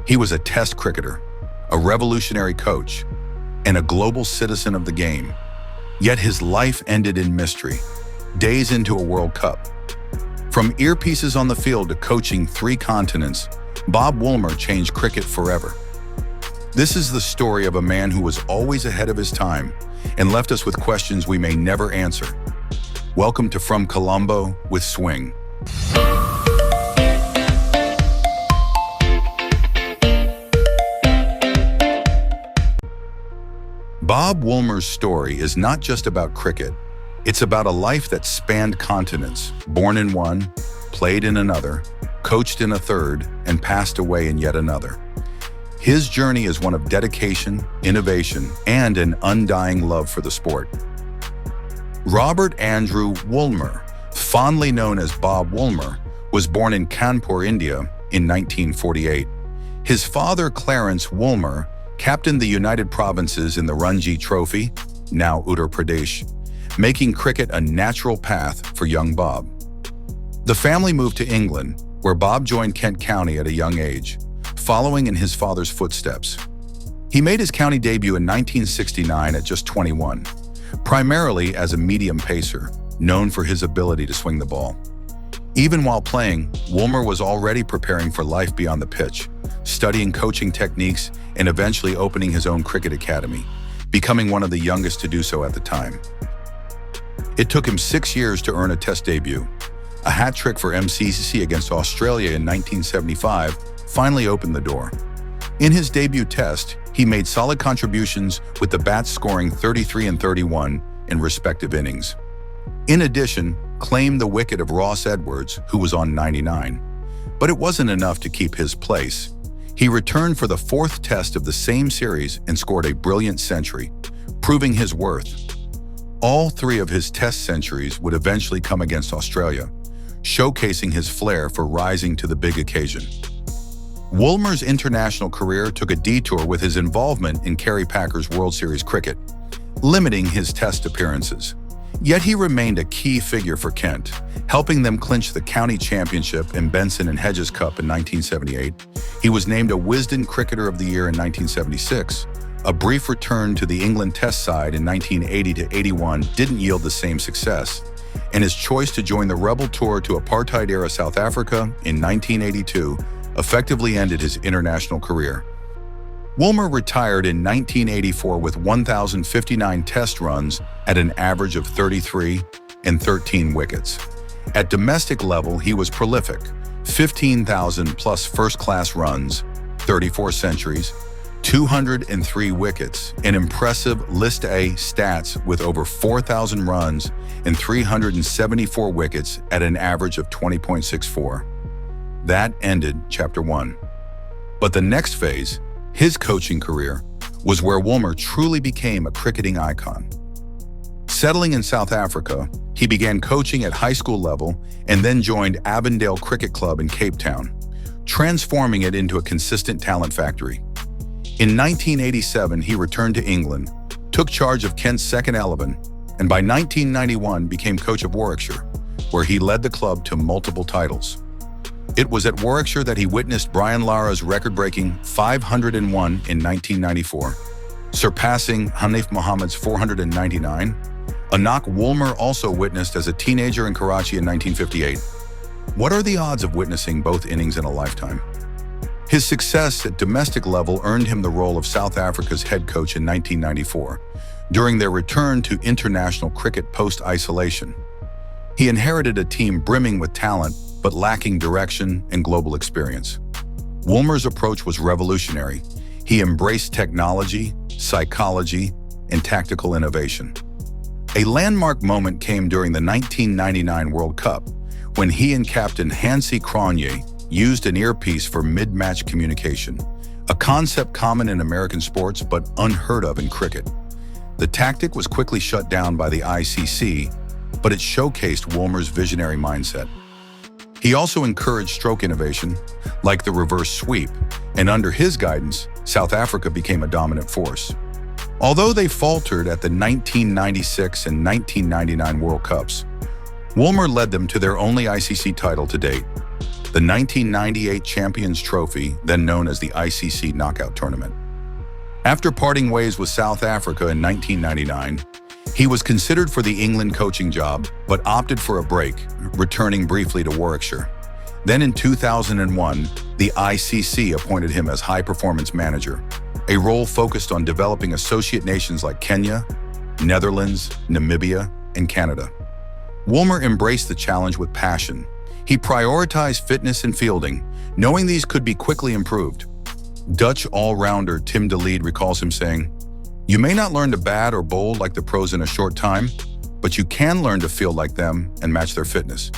He was a test cricketer, a revolutionary coach, and a global citizen of the game. Yet his life ended in mystery, days into a World Cup. From earpieces on the field to coaching 3 continents, Bob Woolmer changed cricket forever. This is the story of a man who was always ahead of his time and left us with questions we may never answer. Welcome to From Colombo with Swing. Bob Woolmer's story is not just about cricket. It's about a life that spanned continents, born in one, played in another, coached in a third, and passed away in yet another. His journey is one of dedication, innovation, and an undying love for the sport. Robert Andrew Woolmer, fondly known as Bob Woolmer, was born in Kanpur, India in 1948. His father, Clarence Woolmer, captained the United Provinces in the Ranji Trophy, now Uttar Pradesh, making cricket a natural path for young Bob. The family moved to England, where Bob joined Kent County at a young age, following in his father's footsteps. He made his county debut in 1969 at just 21, primarily as a medium pacer, known for his ability to swing the ball. Even while playing, Woolmer was already preparing for life beyond the pitch, studying coaching techniques and eventually opening his own cricket academy, becoming one of the youngest to do so at the time. It took him 6 years to earn a Test debut. A hat trick for MCC against Australia in 1975 finally opened the door. In his debut Test, he made solid contributions with the bats scoring 33 and 31 in respective innings. In addition, claimed the wicket of Ross Edwards, who was on 99. But it wasn't enough to keep his place. He returned for the 4th Test of the same series and scored a brilliant century, proving his worth. All 3 of his Test centuries would eventually come against Australia, showcasing his flair for rising to the big occasion. Woolmer's international career took a detour with his involvement in Kerry Packer's World Series cricket, limiting his Test appearances. Yet he remained a key figure for Kent, helping them clinch the county championship in Benson and Hedges Cup in 1978. He was named a Wisden Cricketer of the Year in 1976. A brief return to the England Test side in 1980-81 didn't yield the same success, and his choice to join the Rebel Tour to apartheid-era South Africa in 1982 effectively ended his international career. Woolmer retired in 1984 with 1,059 Test runs at an average of 33 and 13 wickets. At domestic level, he was prolific, 15,000-plus first-class runs, 34 centuries, 203 wickets, and impressive List A stats with over 4,000 runs and 374 wickets at an average of 20.64. That ended Chapter 1. But the next phase, his coaching career, was where Woolmer truly became a cricketing icon. Settling in South Africa, he began coaching at high school level and then joined Avondale Cricket Club in Cape Town, transforming it into a consistent talent factory. In 1987, he returned to England, took charge of Kent's second 11, and by 1991 became coach of Warwickshire, where he led the club to multiple titles. It was at Warwickshire that he witnessed Brian Lara's record-breaking 501 in 1994, surpassing Hanif Mohammed's 499, a knock Woolmer also witnessed as a teenager in Karachi in 1958. What are the odds of witnessing both innings in a lifetime? His success at domestic level earned him the role of South Africa's head coach in 1994, during their return to international cricket post-isolation. He inherited a team brimming with talent, but lacking direction and global experience. Woolmer's approach was revolutionary. He embraced technology, psychology, and tactical innovation. A landmark moment came during the 1999 World Cup, when he and captain Hansi Cronje used an earpiece for mid-match communication, a concept common in American sports but unheard of in cricket. The tactic was quickly shut down by the ICC, but it showcased Woolmer's visionary mindset. He also encouraged stroke innovation, like the reverse sweep, and under his guidance, South Africa became a dominant force. Although they faltered at the 1996 and 1999 World Cups, Woolmer led them to their only ICC title to date. the 1998 Champions Trophy, then known as the ICC Knockout Tournament. After parting ways with South Africa in 1999, he was considered for the England coaching job, but opted for a break, returning briefly to Warwickshire. Then in 2001, the ICC appointed him as High Performance Manager, a role focused on developing associate nations like Kenya, Netherlands, Namibia, and Canada. Woolmer embraced the challenge with passion. He prioritized fitness and fielding, knowing these could be quickly improved. Dutch all-rounder Tim de Leede recalls him saying, "You may not learn to bat or bowl like the pros in a short time, but you can learn to feel like them and match their fitness."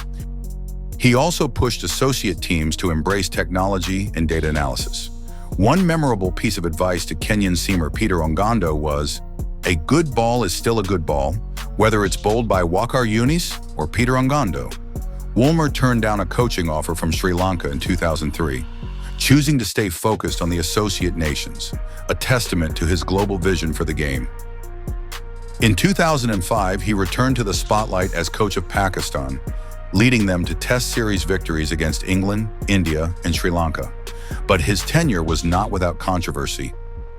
He also pushed associate teams to embrace technology and data analysis. One memorable piece of advice to Kenyan seamer Peter Ongondo was, "A good ball is still a good ball, whether it's bowled by Wakar Yunis or Peter Ongondo." Woolmer turned down a coaching offer from Sri Lanka in 2003, choosing to stay focused on the associate nations, a testament to his global vision for the game. In 2005, he returned to the spotlight as coach of Pakistan, leading them to Test Series victories against England, India, and Sri Lanka. But his tenure was not without controversy.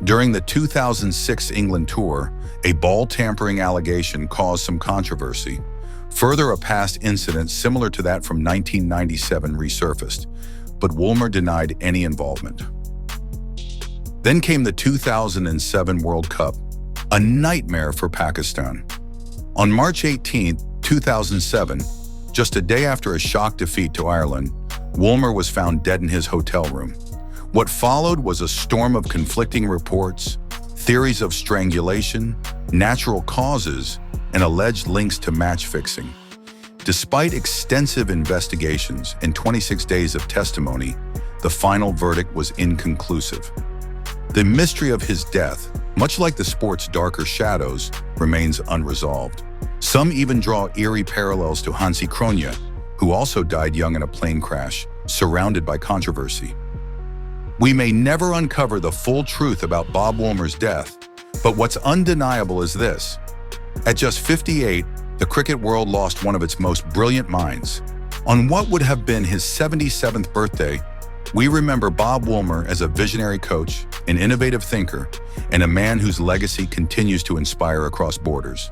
During the 2006 England tour, a ball tampering allegation caused some controversy. Further, a past incident similar to that from 1997 resurfaced, but Woolmer denied any involvement. Then came the 2007 World Cup, a nightmare for Pakistan. On March 18, 2007, just a day after a shock defeat to Ireland, Woolmer was found dead in his hotel room. What followed was a storm of conflicting reports, theories of strangulation, natural causes, and alleged links to match fixing. Despite extensive investigations and 26 days of testimony, the final verdict was inconclusive. The mystery of his death, much like the sport's darker shadows, remains unresolved. Some even draw eerie parallels to Hansi Cronje, who also died young in a plane crash, surrounded by controversy. We may never uncover the full truth about Bob Woolmer's death, but what's undeniable is this. At just 58, the cricket world lost one of its most brilliant minds. On what would have been his 77th birthday, we remember Bob Woolmer as a visionary coach, an innovative thinker, and a man whose legacy continues to inspire across borders.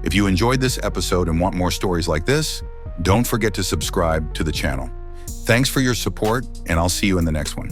If you enjoyed this episode and want more stories like this, don't forget to subscribe to the channel. Thanks for your support, and I'll see you in the next one.